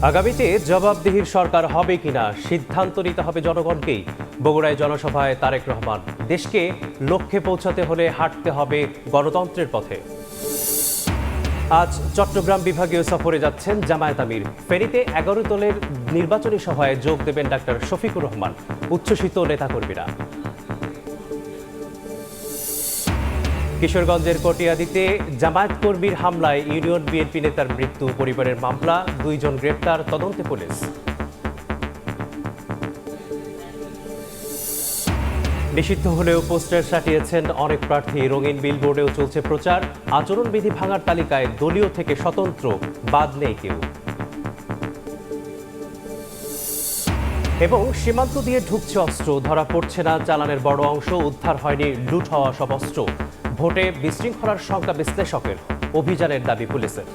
আগামীতে জবাবদিহির সরকার হবে কিনা সিদ্ধান্ত নিতে হবে জনগণকেই। বগুড়ায় জনসভায় তারেক রহমান, দেশকে লক্ষ্যে পৌঁছাতে হলে হাঁটতে হবে গণতন্ত্রের পথে। আজ চট্টগ্রাম বিভাগীয় সফরে যাচ্ছেন জামায়াত আমির। ফেনীতে 11 দলের নির্বাচনী সভায় যোগ দেবেন ডাক্তার শফিকুর রহমান, উচ্ছ্বসিত নেতাকর্মীরা। কিশোরগঞ্জের কটিয়াদীতে জামায়াত কর্মীর হামলায় ইউনিয়ন বিএনপি নেতার মৃত্যু, পরিবারের মামলা, 2 জন গ্রেপ্তার, তদন্তে পুলিশ। নিষিদ্ধ হলেও পোস্টার সাটিয়েছেন অনেক প্রার্থী, রঙিন বিলবোর্ডেও চলছে প্রচার। আচরণবিধি ভাঙার তালিকায় দলীয় থেকে স্বতন্ত্র বাদ নেই কেউ। এবং সীমান্ত দিয়ে ঢুকছে অস্ত্র, ধরা পড়ছে না চালানের বড় অংশ, উদ্ধার হয়নি লুট হওয়া সব অস্ত্র। ভোটে বিশৃঙ্খলার শঙ্কা বিশ্লেষকের, অভিযানের দাবি পুলিশের।